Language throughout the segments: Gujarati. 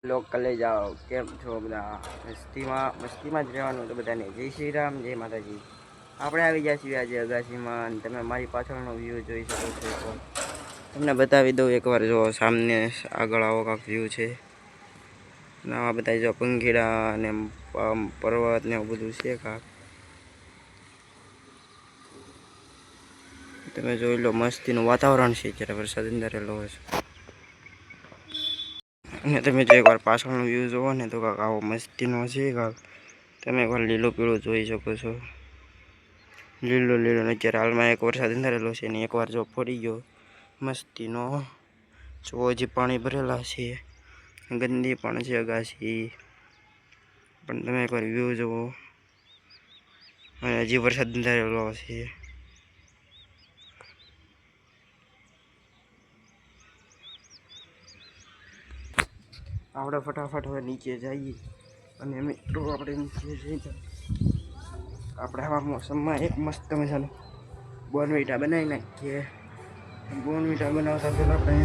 લોકલે જાઓ કેમ છો બધા મસ્તીમાં જ રહેવાનું તો બધાને જય શ્રી રામ જય માતાજી। આપણે આવી ગયા છીએ આજે અગાસીમાં અને તમે મારી પાછળનો વ્યૂ જોઈ શકો છો તો તમને બતાવી દઉં એકવાર। જો સામને આગળ આવો કાંક વ્યૂ છે અને આવા બધા જો પંખીડા અને પર્વત ને એવું બધું છે કાંક તમે જોઈ લો। મસ્તીનું વાતાવરણ છે જ્યારે વરસાદ અંધારેલો હોય છે અને તમે જો એકવાર પાછળનો વ્યૂ જોવો ને તો કાંક આવો મસ્તીનો છે કાંક। તમે એકવાર લીલો પીળો જોઈ શકો છો, લીલો લીલો ને અત્યારે હાલમાં એક વરસાદ અંધારેલો છે ને એકવાર જો પડી ગયો મસ્તીનો। જો હજી પાણી ભરેલા છે, ગંદી પણ છે અગાસી, પણ તમે એકવાર વ્યૂ જુઓ અને હજી વરસાદ અંધારેલો છે। આપણે ફટાફટ હવે નીચે જઈએ અને મિત્રો આપણે નીચે જઈએ આપણે આવા મોસમમાં એક મસ્ત મજાનું બોર્નવીટા બનાવી નાખીએ। બોર્નવીટા બનાવતા પહેલાં આપણે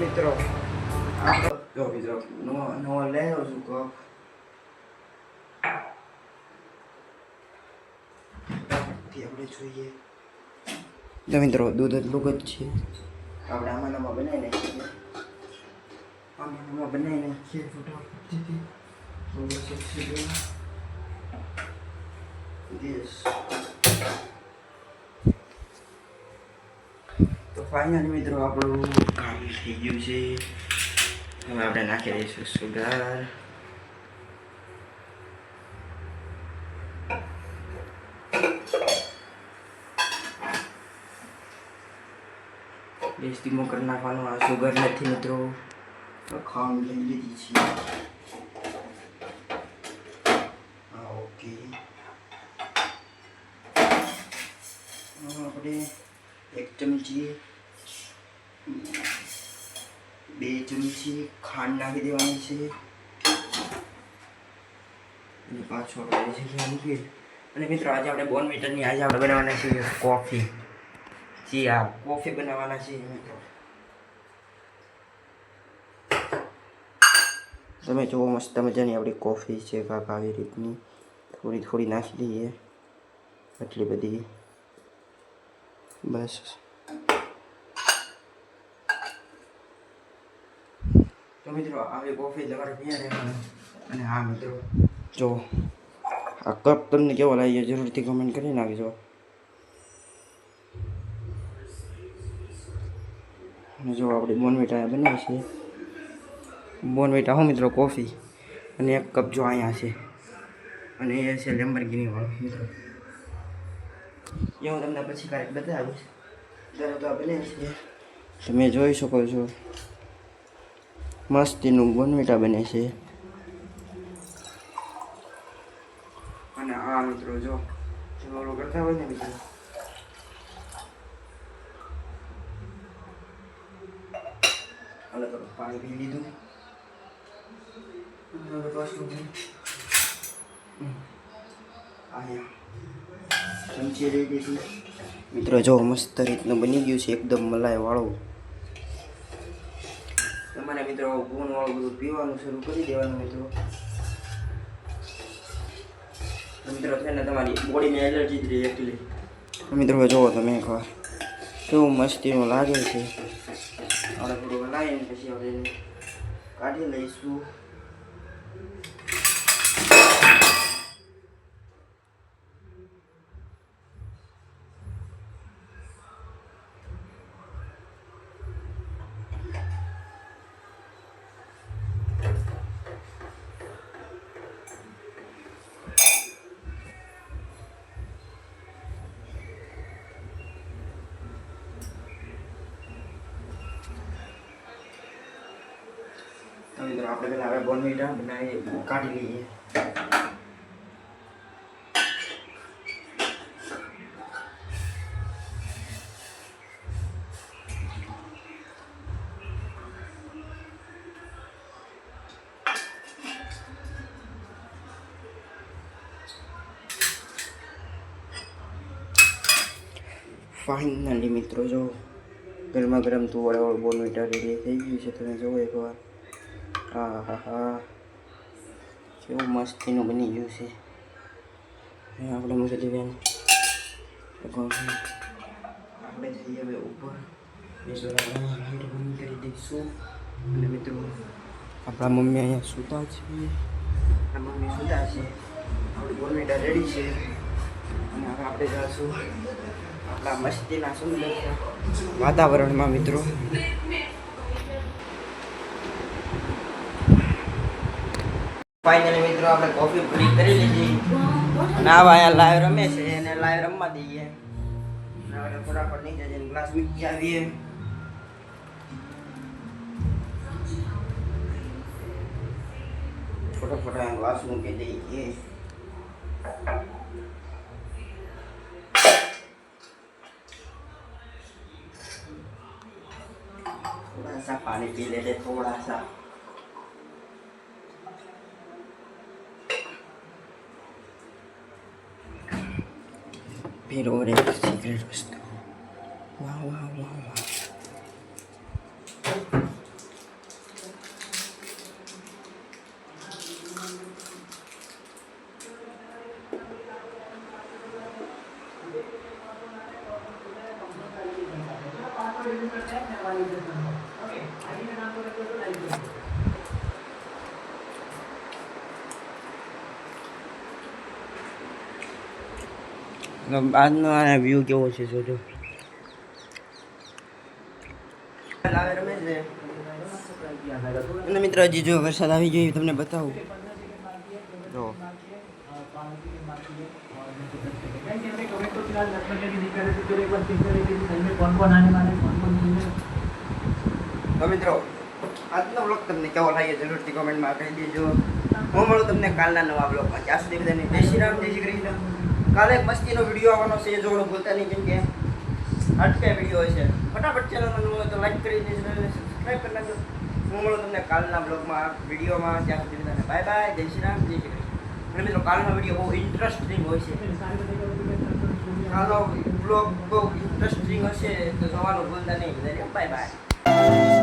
મિત્રો જો મિત્રો નવો લઈ આવ્યો છું કપ આપણે જોઈએ તો મિત્રો દૂધ એટલું જ છે આપણે આમાં બનાવી નાખીએ। આમાં બનાવી નાખીએ ફટાફટથી તો ફાઇનલ મિત્રો આપણું કામ થઈ ગયું છે। હવે આપણે નાખી દઈશું સુગર। ગેસ ધીમો કરી નાખવાનો। આ સુગર નથી મિત્રો, ખાંડ લઈ લીધી છે। હા ઓકે, આપણે 1 ચમચી 2 ચમચી ખાંડ નાખી દેવાની છે અને પાછો આપણે મૂકીએ। અને મિત્રો આજે આપણે બોર્નવીટાની આજે આપણે બનાવવાના છીએ કોફી। જી હા, કોફી બનાવવાના છે મિત્રો। તમે જુઓ મસ્ત મજાની આપણી કોફી છે કાંક આવી રીતની, થોડી થોડી નાખી દઈએ, આટલી બધી બસ। તો મિત્રો આવી કોફી તમારે પીયા રહેવાનું। અને હા મિત્રો જો આ કપ તમને કેવો લાગ્યો જરૂરથી કમેન્ટ કરી નાખજો। અને જો આપણે બોર્નવીટા બનાવી છે, બોર્નવીટા હું મિત્રો કોફી અને 1 કપ જો અહીંયા છે અને એ છે લેમ્બોર્ગિની વાળો મિત્રો। એ હું તમને પછી ક્યારેક બતાવીશ। ત્યારે તો આ બને છે તમે જોઈ શકો છો, મસ્તીનું બોર્નવીટા બને છે। અને આ મિત્રો જો ઓલો કરતા હોય ને મિત્રો હાલો તો પાણી પી લીધું ચમચી લઈ લીધી મિત્રો। જો મસ્ત રીતનું બની ગયું છે એકદમ મલાઈ વાળું। તમારે મિત્રો ગુણ વાળું બધું પીવાનું શરૂ કરી દેવાનું મિત્રો। મિત્રો છે ને તમારી બોડીને એલર્જી જ રહે એટલી। મિત્રો જુઓ તમે એકવાર કેવું મસ્તીનું લાગે છે। આપણે થોડું હલાવીને પછી આપણે એને કાઢી લઈશું। તો મિત્રો આપણે પહેલાં હવે બોર્નવીટા બનાવી કાઢી લઈએ। ફાઇનલી મિત્રો જો ગરમા ગરમ તુવાળાવાળું બોર્નવિટા રેડી થઈ ગયું છે. તમે જુઓ એકવાર. હા હા હા, કેવું મસ્તીનું બની ગયું છે. આપણે મૂકી દઈએ આપણે જઈએ હવે ઉપર. લાઈટ બંધ કરી દઈશું. અને મિત્રો આપણા મમ્મી અહીંયા સૂતા છે. આપણા મમ્મી સૂતા છે. આપણી બોર્નવિટા રેડી છે. અને હવે આપણે જઈશું આપણા મસ્તીના સુંદર વાતાવરણમાં મિત્રો. ફાઇનલી મિત્રો આપણે કોફી પૂરી કરી લીધી અને આવા અહીંયા લાઈવ રમે છે અને લાઈવ રમવા દઈએ. ફટાફટ નીચે જઈને ગ્લાસ મૂકી આવીએ. ફટાફટ અહીંયા ગ્લાસ મૂકી દઈએ. थोड़ा सा पानी पी लेते, थोड़ा सा. फिर और एक सीक्रेट वस्तु. वाह वाह वाह वाह. આજનો આ વ્યૂ કેવો છે જોજો. અને મિત્ર હજી જો વરસાદ આવી ગયો તમને બતાવું. જો તો મિત્રો આજનો બ્લોગ તમને કેવો લાગ્યો જરૂરથી કોમેન્ટમાં કહી દેજો. હું મળું તમને કાલના નવા બ્લોગમાં. ત્યાં સુધી બધાને જય શ્રી રામ, જય શ્રી કૃષ્ણ. કાલે એક મસ્તીનો વિડીયો આવવાનો છે, જોવાનું ભૂલતા નહીં, કેમ કે અટકે વિડીયો હોય છે. ફટાફટ ચેનલમાં નવું હોય તો લાઈક કરી દેજો, સબસ્ક્રાઈબ કરી નાખજો. હું મળું તમને કાલના બ્લોગમાં વિડીયોમાં. ત્યાં સુધી બધાને બાય બાય, જય શ્રી રામ, જય શ્રી કૃષ્ણ. અને મિત્રો કાલનો વિડીયો બહુ ઇન્ટરેસ્ટિંગ હોય છે. કાલનો બ્લોગ બહુ ઇન્ટરેસ્ટિંગ હશે તો જોવાનું ભૂલતા નહીં. Bye bye.